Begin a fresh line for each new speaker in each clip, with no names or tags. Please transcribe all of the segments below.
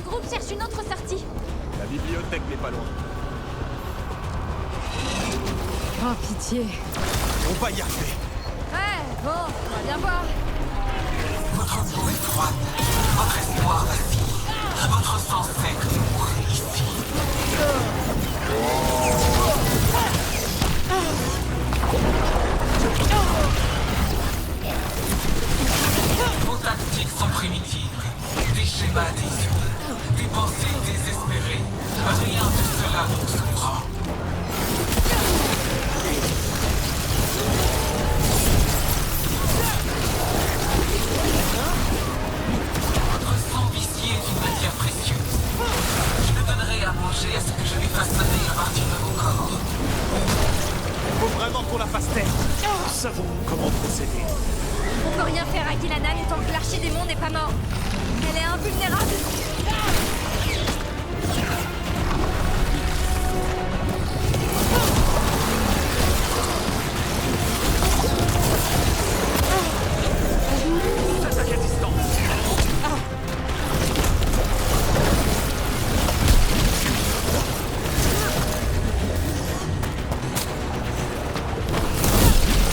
groupe cherche une autre sortie.
La bibliothèque n'est pas loin.
Oh, pitié.
On va y arriver.
Ouais, bon, on va bien voir.
Votre peau est froide, votre espoir vacille, votre sang sec mourrait ici. Vos tactiques sont primitives, des schémas désunis, des pensées désespérées. Rien de cela vous surprend. Votre sang vicié est une matière précieuse. Je le donnerai à manger à ce que je lui fasse sonner à partir de vos corps.
Faut vraiment qu'on la fasse taire. Nous savons comment procéder.
On peut rien faire à Gilanan tant que l'archer-démon n'est pas mort. Elle est invulnérable.
Attaque à distance.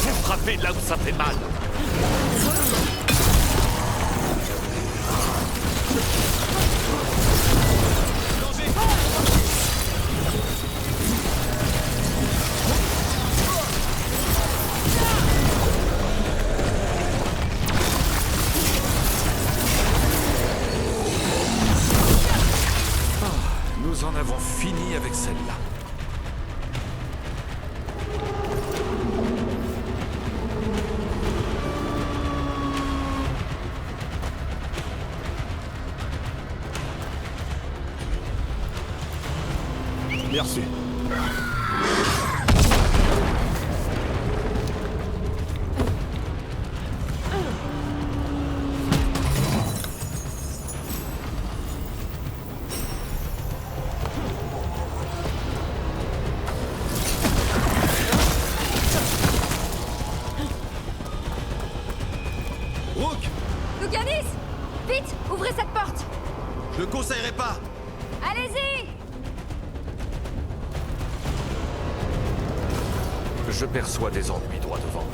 Vous frappez là où ça fait mal. Nous en avons fini avec celle-là. Bien reçu. Rook,
Luganis! Vite, ouvrez cette porte!
je le conseillerais pas.
Allez-y!
Je perçois des ennuis droit devant.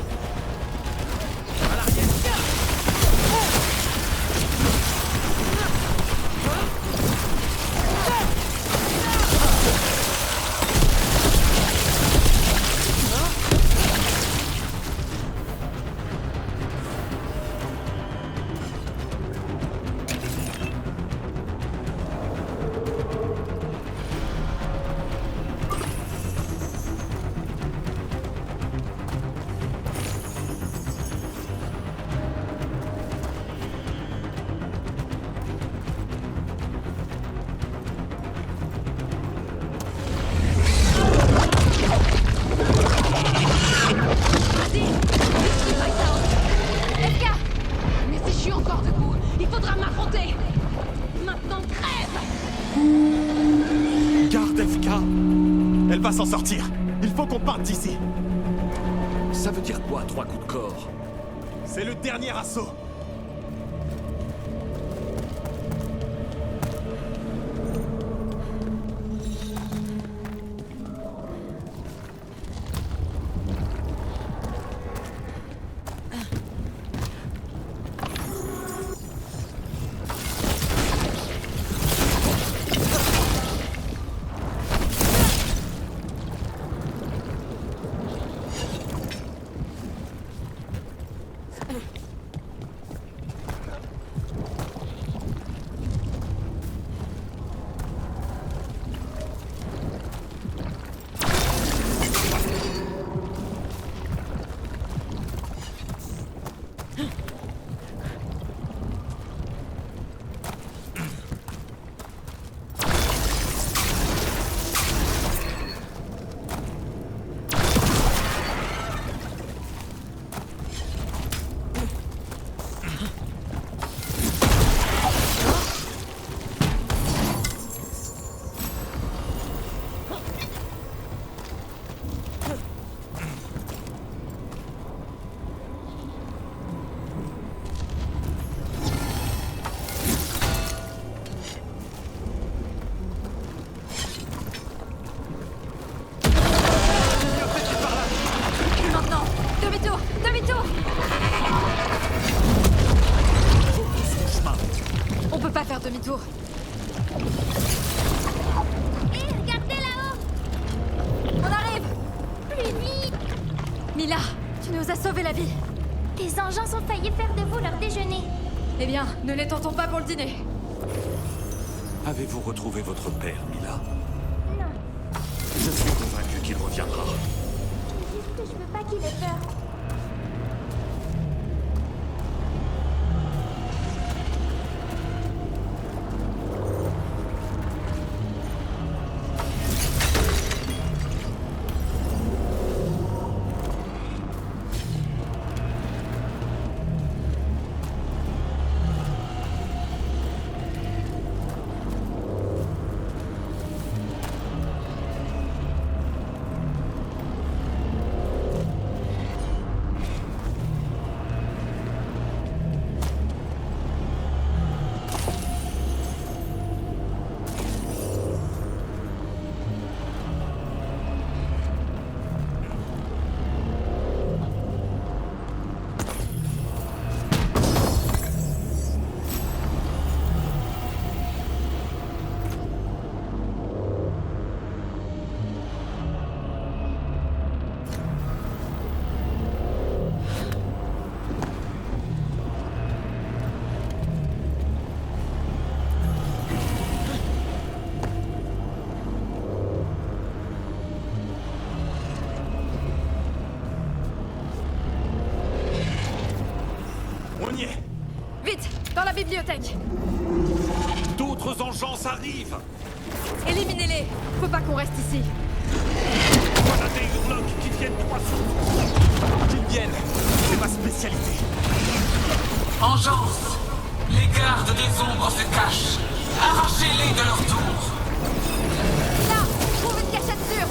FK! Mais si je suis encore debout, il faudra m'affronter! Maintenant, crève!
Garde FK. Elle va s'en sortir. Il faut qu'on parte d'ici.
Ça veut dire quoi, 3 coups de corps?
C'est le dernier assaut.
demi-tour.
Hé, regardez là-haut!
On arrive!
Plus vite!
Mila, tu nous as sauvé la vie.
Les engins ont failli faire de vous leur déjeuner.
Eh bien, ne les tentons pas pour le dîner.
Avez-vous retrouvé votre père, Mila?
Non,
Je suis convaincu qu'il reviendra.
c'est juste que je veux pas qu'il ait peur.
On y est.
Vite, dans la bibliothèque.
D'autres engences arrivent!
Éliminez-les. Faut pas qu'on reste ici.
Voilà des hurlocs qui viennent droit sur nous!
Qu'ils viennent. C'est ma spécialité.
Engeance! Les gardes des ombres se cachent. Arrachez-les de leur tour.
Là, trouve une cachette sûre.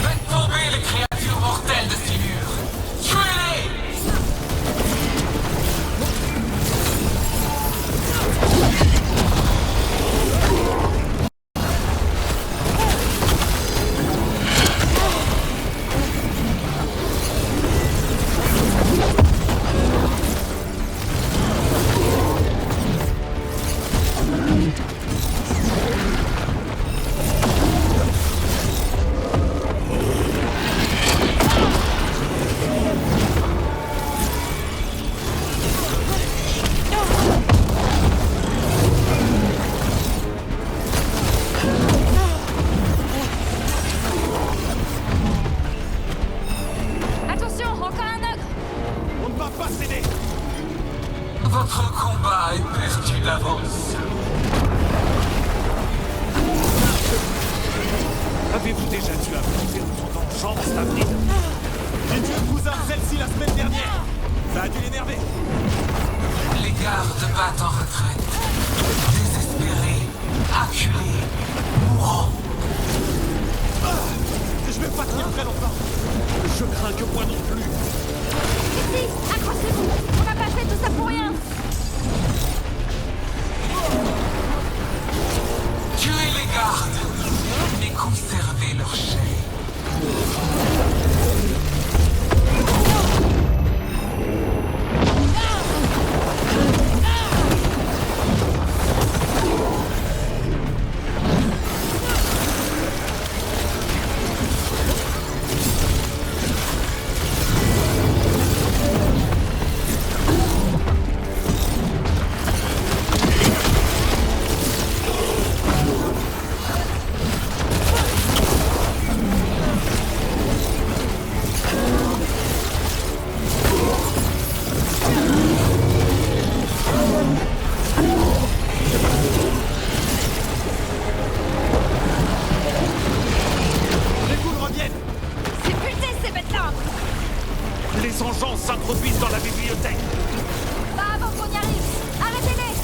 Faites tomber les créatures mortelles de ces murs. Tuez-les!
Attention, encore un ogre.
On ne va pas céder.
Votre combat est perdu d'avance.
Avez-vous déjà dû affronter autant d'engences, David?
J'ai tué le cousin de celle-ci la semaine dernière. Ça a dû l'énerver.
Les gardes battent en retraite. Désespérés, acculés, mourants.
Je vais pas tenir très longtemps.
Je crains que moi non plus.
Ici, accrochez-vous. On n'a pas fait tout ça pour rien.
Tuez les gardes et conservez leur chair.
Les foules reviennent.
C'est buté ces bêtes-là.
Les engences s'introduisent dans la bibliothèque!
Pas avant qu'on y arrive. Arrêtez-les.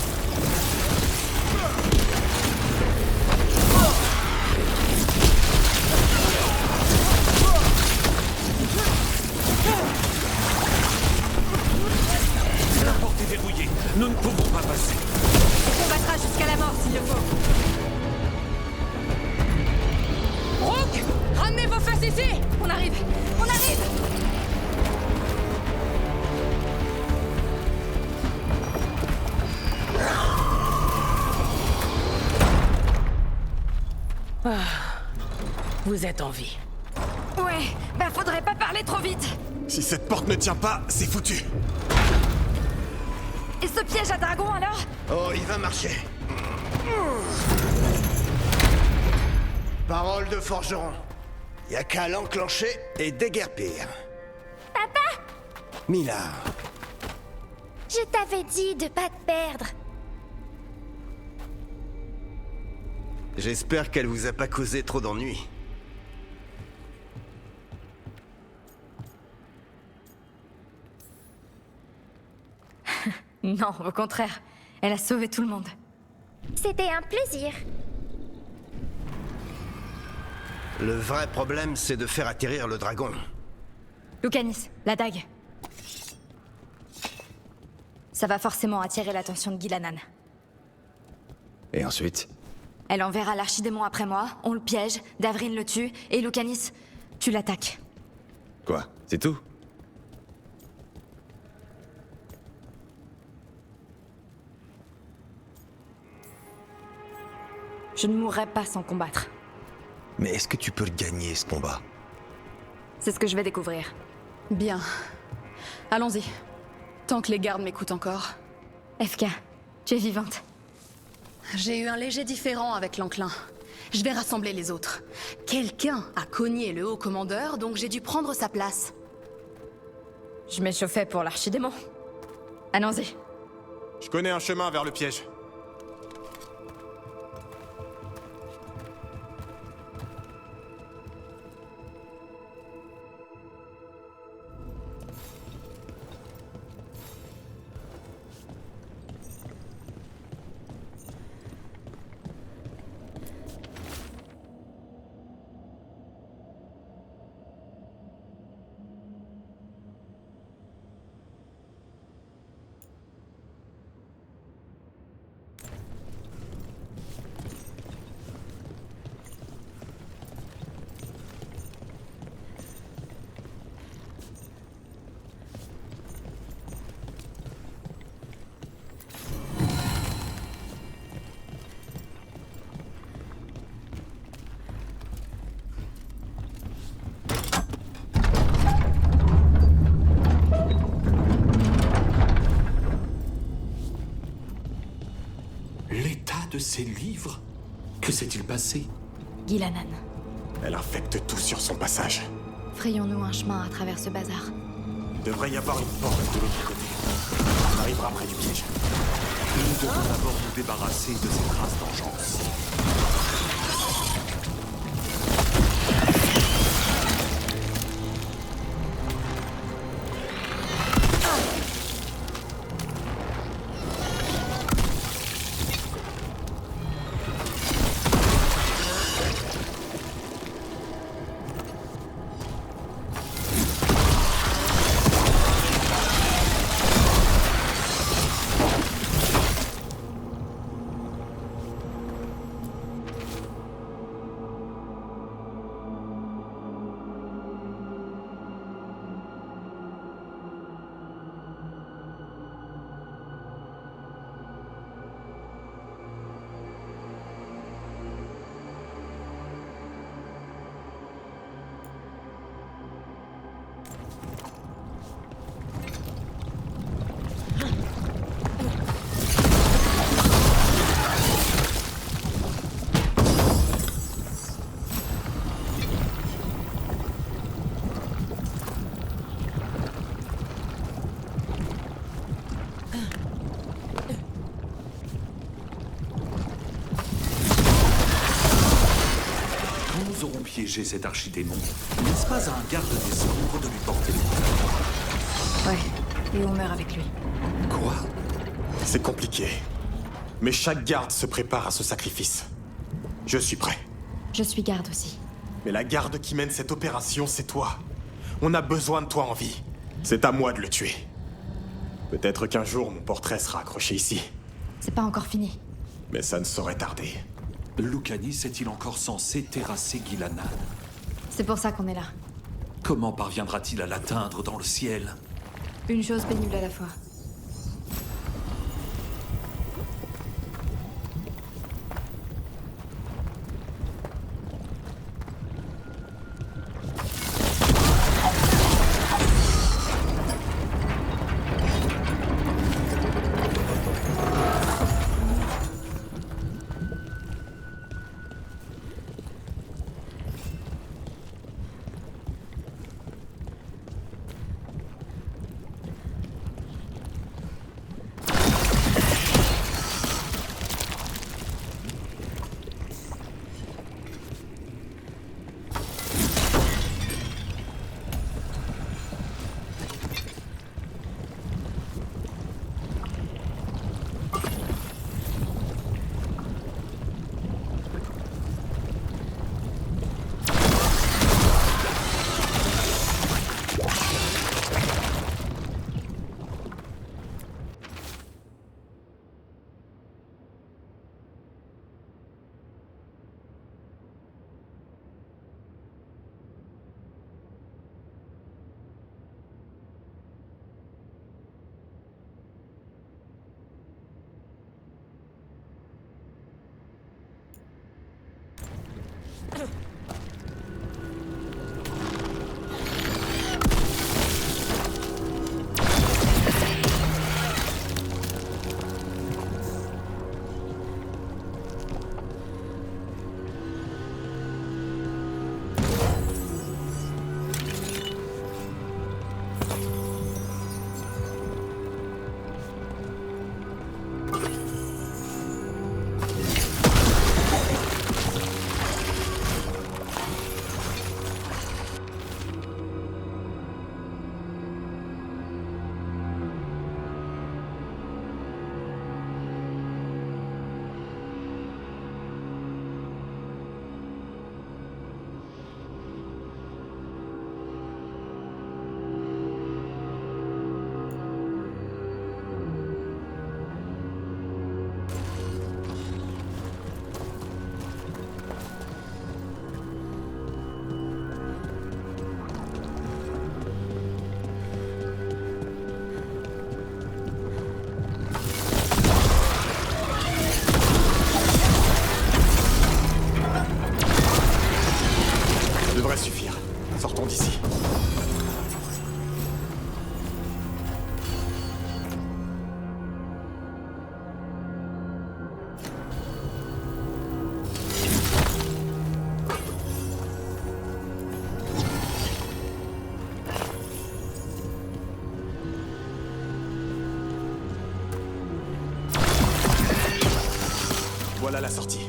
La porte est verrouillée. Nous ne pouvons pas passer.
On combattra jusqu'à la mort s'il le faut. Rook, ramenez vos fesses ici. On arrive. On arrive.
Vous êtes en vie.
Ouais, bah faudrait pas parler trop vite.
Si cette porte ne tient pas, c'est foutu.
Et ce piège à dragon alors?
Oh, il va marcher. Parole de forgeron. Y a qu'à l'enclencher et déguerpir.
Papa,
Mila,
je t'avais dit de pas te perdre.
j'espère qu'elle vous a pas causé trop d'ennuis.
Non, au contraire. Elle a sauvé tout le monde.
C'était un plaisir.
Le vrai problème, c'est de faire atterrir le dragon.
Lucanis, la dague. Ça va forcément attirer l'attention de Gilanan.
Et ensuite?
Elle enverra l'archidémon après moi, on le piège, Davrin le tue, et Lucanis, tu l'attaques.
Quoi? C'est tout?
Je ne mourrai pas sans combattre.
Mais est-ce que tu peux le gagner, ce combat?
C'est ce que je vais découvrir.
Bien. Allons-y. Tant que les gardes m'écoutent encore.
FK, tu es vivante.
J'ai eu un léger différend avec l'enclin. Je vais rassembler les autres. Quelqu'un a cogné le haut commandeur, donc j'ai dû prendre sa place.
Je m'échauffais pour l'archidémon. Allons-y.
Je connais un chemin vers le piège.
L'état de ces livres? Que s'est-il passé?
Gilanan,
Elle infecte tout sur son passage.
frayons-nous un chemin à travers ce bazar.
Il devrait y avoir une porte de l'autre côté. On arrivera près du piège.
Nous devons d'abord nous débarrasser de ces traces d'engeance. Nous aurons piégé cet archidémon. N'est-ce pas un garde des ombres de lui porter le coup?
Ouais, et on meurt avec lui.
Quoi?
C'est compliqué. Mais chaque garde se prépare à ce sacrifice. Je suis prêt.
Je suis garde aussi.
Mais la garde qui mène cette opération, c'est toi. On a besoin de toi en vie. C'est à moi de le tuer. Peut-être qu'un jour, mon portrait sera accroché ici.
C'est pas encore fini.
Mais ça ne saurait tarder.
Lucanis est-il encore censé terrasser Gilanan?
C'est pour ça qu'on est là.
Comment parviendra-t-il à l'atteindre dans le ciel?
Une chose pénible à la fois.
Voilà la sortie.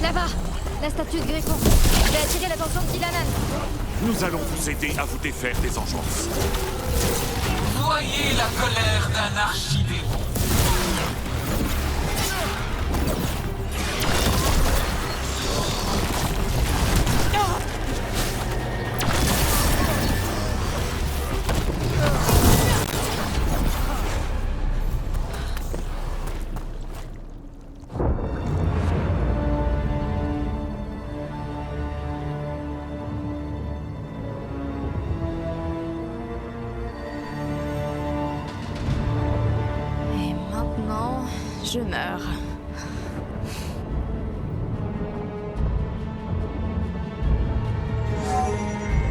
Là-bas, la statue de Grécon. Je vais attirer l'attention de Kilanan.
Nous allons vous aider à vous défaire des engeances.
Voyez la colère d'un archidémon.
Et maintenant, je meurs.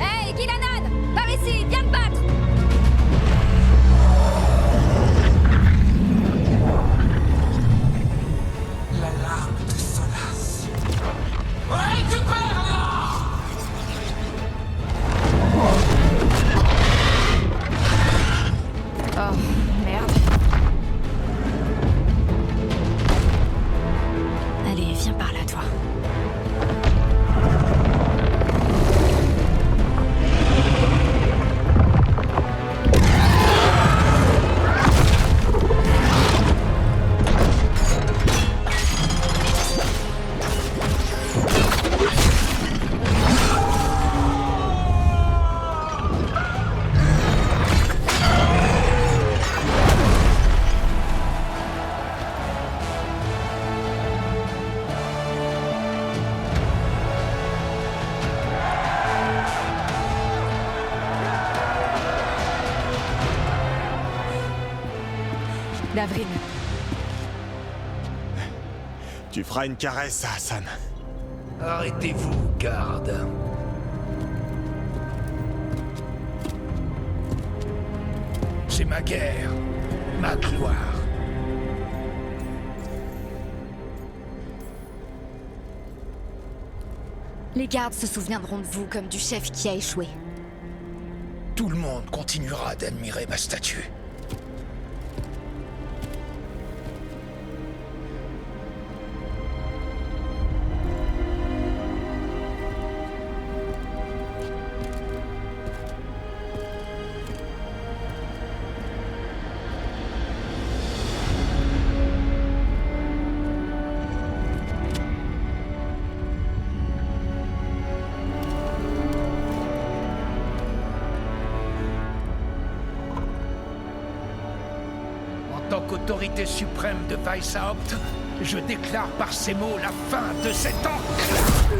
Hey, Kilanan! Par ici, viens te battre!
La larme de Solas. Récupère-la!
Oh, merde. Allez, viens par là, toi. D'avril.
Tu feras une caresse à Hassan.
Arrêtez-vous, garde. C'est ma guerre, ma gloire.
Les gardes se souviendront de vous comme du chef qui a échoué.
Tout le monde continuera d'admirer ma statue. En tant qu'autorité suprême de Weishaupt, je déclare par ces mots la fin de cet enclave.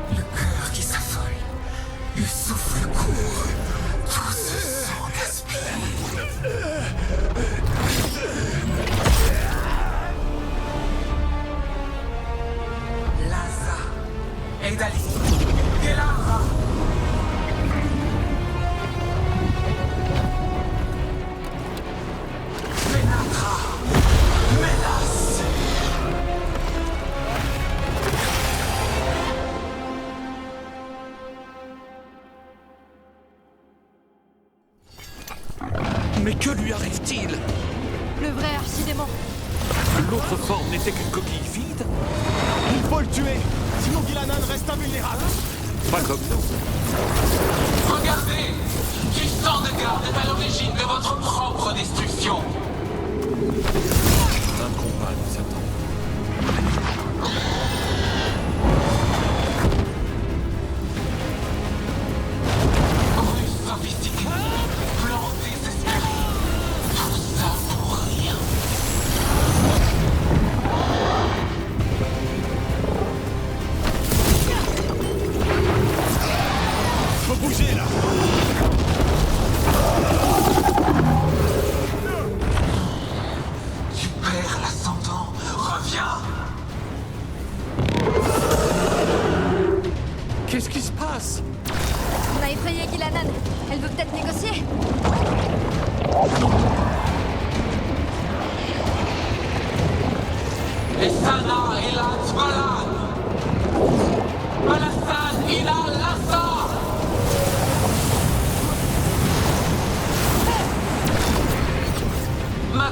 Le cœur qui s'affole, le souffle court, tout ce sang gaspillé. Laza, Edali, Gelara. Menatra, Melas.
Mais que lui arrive-t-il?
Le vrai archidémon.
L'autre forme n'était qu'une coquille vide?
Il faut le tuer, sinon Gilanan reste invulnérable.
Pas comme nous.
Regardez, du sang de garde est à l'origine de votre propre destruction.
Un combat nous attend.
Ruse sophistiquée, plan désespéré, tout ça pour rien.
Faut bouger là.
Tu perds l'ascendant, Ma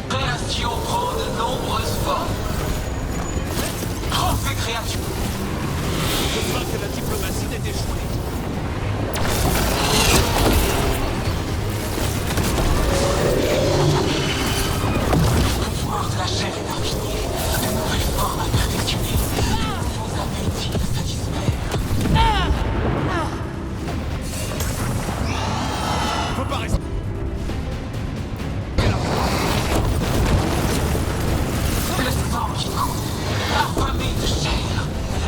création prend de nombreuses formes. Prends ces créatures.
Je crains que la diplomatie n'ait échoué.
Le pouvoir de la chair est infini. De nouvelles formes à perfectionner. Vos appétits à satisfaire.
Faut pas rester.
Le sang qui coule, affamé de chair,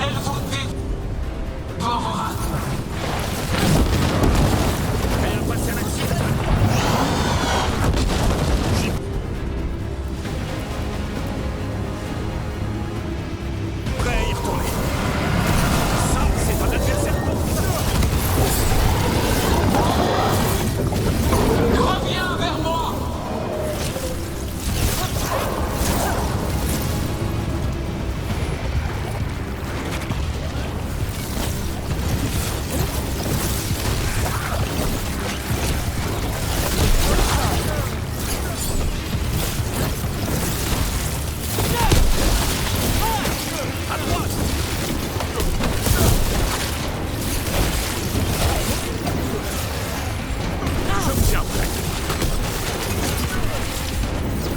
elle vous dévorera.
Elle a passé à l'action. Prêt à y retourner. Ça, c'est un adversaire pour
Reviens vers moi.
Je me tiens prêt.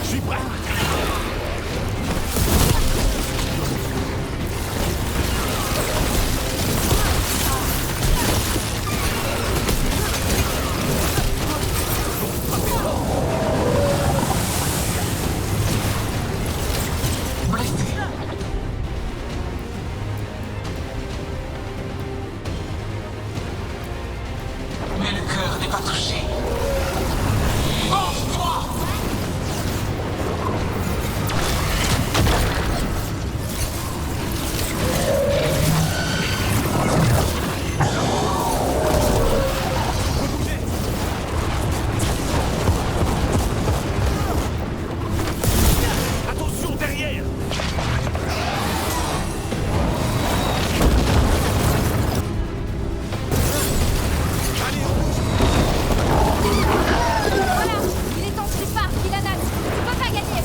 Je suis prêt.
Blessé. Mais le cœur n'est pas touché. Venge-toi!
Attention derrière.
Voilà, il est temps que tu partes, Illanan. Tu peux pas gagner.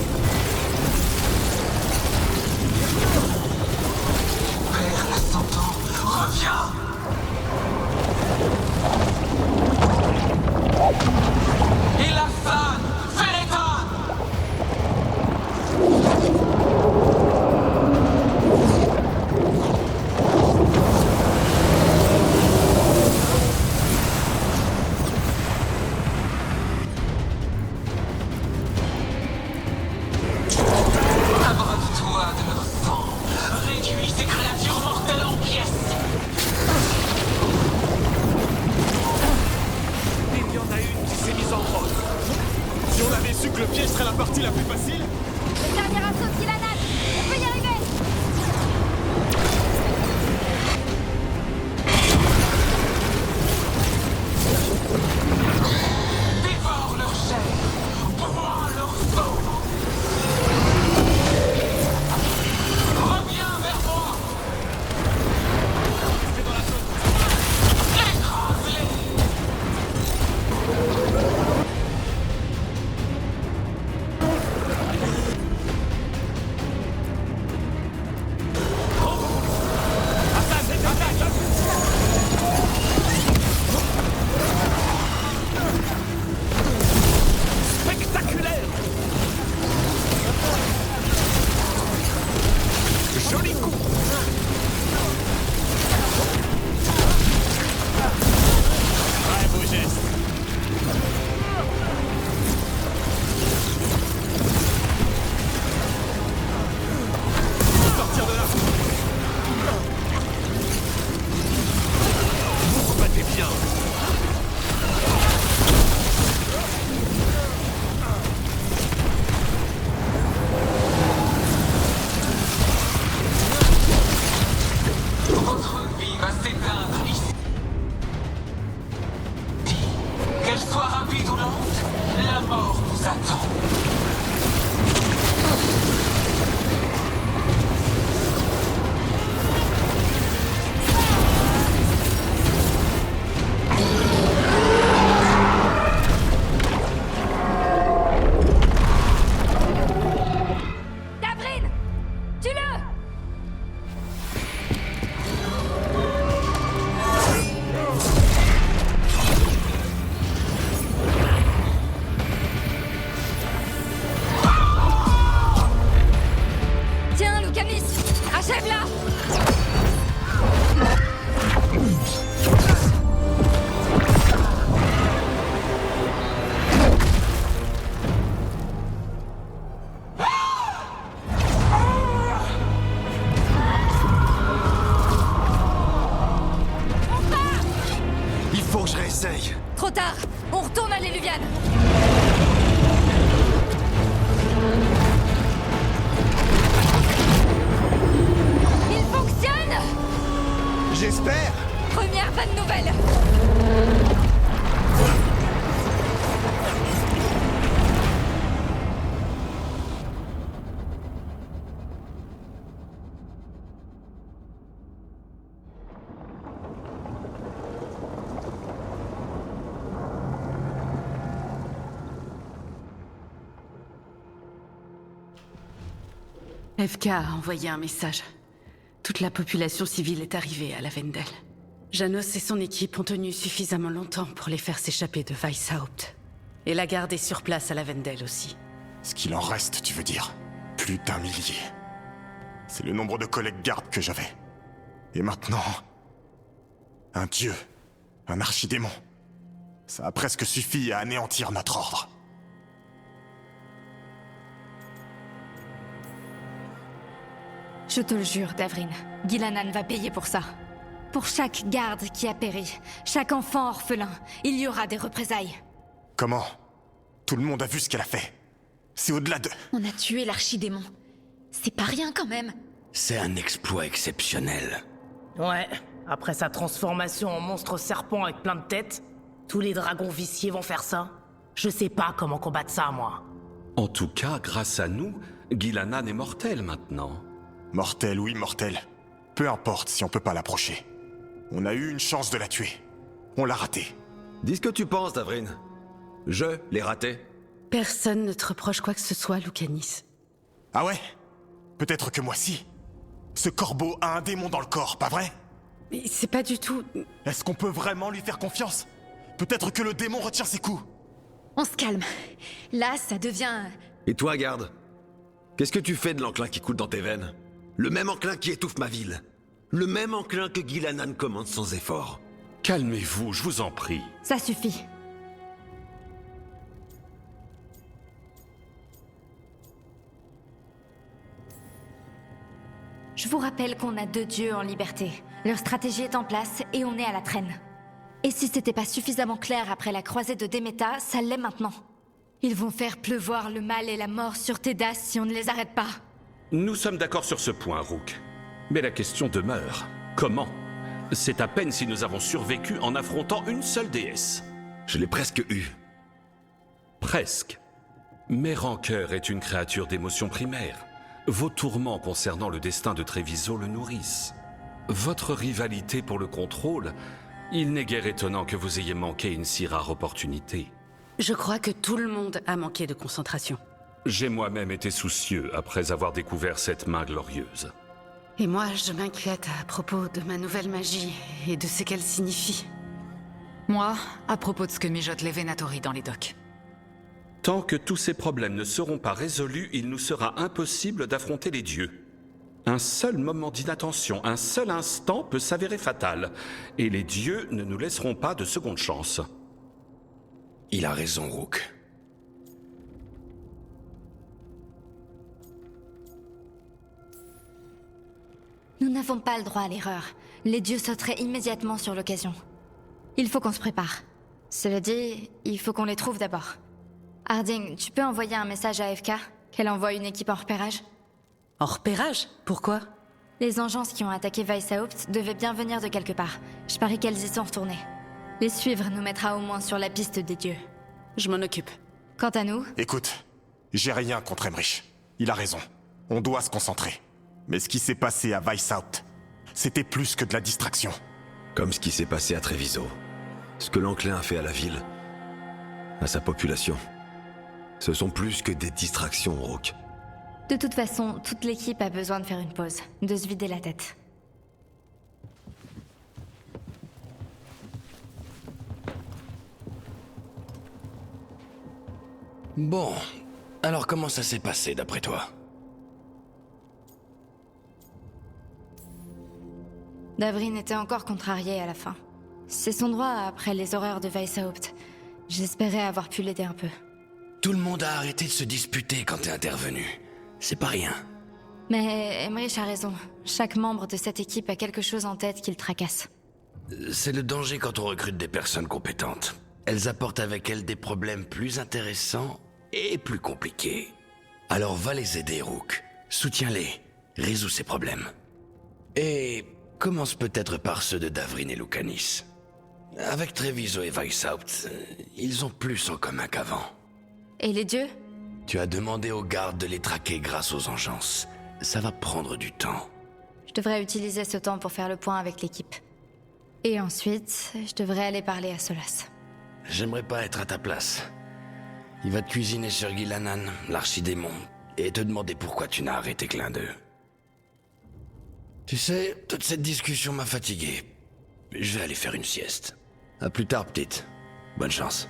Père l'ascendant, reviens! Et la femme, Féléton! Abreuve-toi de leur sang, réduis ces créatures mortelles en pièces!
Il y en a une qui s'est mise en route.
Si on avait su que le piège serait la partie la plus facile.
Le dernier assaut d'Illanan. On peut y arriver.
Dévore leur chair, bois leur sang! Reviens vers moi! Écrase-les!
Spectaculaire. Joli coup.
Ouais, beau geste. Sortir de là.
Vous vous battez bien.
Votre vie va s'éteindre ici. Qu'elle soit rapide ou lente, la mort vous attend.
On retourne à l'Éluviane. Il fonctionne!
J'espère.
Première bonne nouvelle.
FK a envoyé un message. Toute la population civile est arrivée à la Vendel. Janos et son équipe ont tenu suffisamment longtemps pour les faire s'échapper de Weishaupt. Et la garde est sur place à la Vendel aussi.
Ce qu'il en reste, tu veux dire? Plus d'1 millier. C'est le nombre de collègues gardes que j'avais. Et maintenant... un dieu. Un archidémon. Ça a presque suffi à anéantir notre ordre.
Je te le jure, Davrin, Ghilannan va payer pour ça. Pour chaque garde qui a péri, chaque enfant orphelin, il y aura des représailles.
Comment? Tout le monde a vu ce qu'elle a fait. C'est au-delà de...
On a tué l'archidémon. C'est pas rien quand même.
C'est un exploit exceptionnel.
Ouais, après sa transformation en monstre serpent avec plein de têtes, tous les dragons viciés vont faire ça. Je sais pas comment combattre ça, moi.
En tout cas, grâce à nous, Ghilannan est mortel maintenant.
Mortel ou immortel. Peu importe si on peut pas l'approcher. On a eu une chance de la tuer. On l'a ratée.
Dis ce que tu penses, Davrin. Je l'ai raté.
Personne ne te reproche quoi que ce soit, Lucanis.
Ah ouais? Peut-être que moi si. Ce corbeau a un démon dans le corps, pas vrai?
Mais c'est pas du tout...
Est-ce qu'on peut vraiment lui faire confiance? Peut-être que le démon retient ses coups.
On se calme. Là, ça devient...
Et toi, garde? Qu'est-ce que tu fais de l'enclin qui coule dans tes veines? Le même enclin qui étouffe ma ville. Le même enclin que Ghilannan commande sans effort.
Calmez-vous, je vous en prie.
Ça suffit. Je vous rappelle qu'on a 2 dieux en liberté. Leur stratégie est en place et on est à la traîne. Et si c'était pas suffisamment clair après la croisée de Déméta, ça l'est maintenant. Ils vont faire pleuvoir le mal et la mort sur Tédas si on ne les arrête pas.
Nous sommes d'accord sur ce point, Rook. Mais la question demeure. Comment? C'est à peine si nous avons survécu en affrontant une seule déesse.
Je l'ai presque eu.
Presque. Mais Rancœur est une créature d'émotion primaire. Vos tourments concernant le destin de Treviso le nourrissent. Votre rivalité pour le contrôle, il n'est guère étonnant que vous ayez manqué une si rare opportunité.
Je crois que tout le monde a manqué de concentration.
J'ai moi-même été soucieux après avoir découvert cette main glorieuse.
Et moi, je m'inquiète à propos de ma nouvelle magie et de ce qu'elle signifie.
Moi, à propos de ce que mijotent les Venatori dans les docks.
Tant que tous ces problèmes ne seront pas résolus, il nous sera impossible d'affronter les dieux. Un seul moment d'inattention, un seul instant peut s'avérer fatal, et les dieux ne nous laisseront pas de seconde chance.
Il a raison, Rook.
Nous n'avons pas le droit à l'erreur. Les dieux sauteraient immédiatement sur l'occasion. Il faut qu'on se prépare. Cela dit, il faut qu'on les trouve d'abord. Harding, tu peux envoyer un message à FK? Qu'elle envoie une équipe en repérage?
En repérage? Pourquoi?
Les engences qui ont attaqué Weishaupt devaient bien venir de quelque part. Je parie qu'elles y sont retournées. Les suivre nous mettra au moins sur la piste des dieux.
Je m'en occupe.
Quant à nous...
Écoute, j'ai rien contre Emmerich. Il a raison. On doit se concentrer. Mais ce qui s'est passé à Weishaupt, c'était plus que de la distraction.
Comme ce qui s'est passé à Treviso. Ce que l'enclin a fait à la ville. À sa population. Ce sont plus que des distractions, Rook.
De toute façon, toute l'équipe a besoin de faire une pause, de se vider la tête.
Bon, alors comment ça s'est passé d'après toi?
Davrin était encore contrarié à la fin. C'est son droit après les horreurs de Weishaupt. J'espérais avoir pu l'aider un peu.
Tout le monde a arrêté de se disputer quand t'es intervenu. C'est pas rien.
Mais Emmerich a raison. Chaque membre de cette équipe a quelque chose en tête qui le tracasse.
C'est le danger quand on recrute des personnes compétentes.
elles apportent avec elles des problèmes plus intéressants et plus compliqués. Alors va les aider, Rook. Soutiens-les. Résous ces problèmes. Et commence peut-être par ceux de Davrin et Lucanis. Avec Treviso et Weishaupt, ils ont plus en commun qu'avant.
Et les dieux?
Tu as demandé aux gardes de les traquer grâce aux engeances. Ça va prendre du temps.
Je devrais utiliser ce temps pour faire le point avec l'équipe. Et ensuite, je devrais aller parler à Solas.
J'aimerais pas être à ta place. Il va te cuisiner sur Gilanan, l'archidémon, et te demander pourquoi tu n'as arrêté que l'un d'eux. Tu sais, toute cette discussion m'a fatigué. Je vais aller faire une sieste. À plus tard, petite. Bonne chance.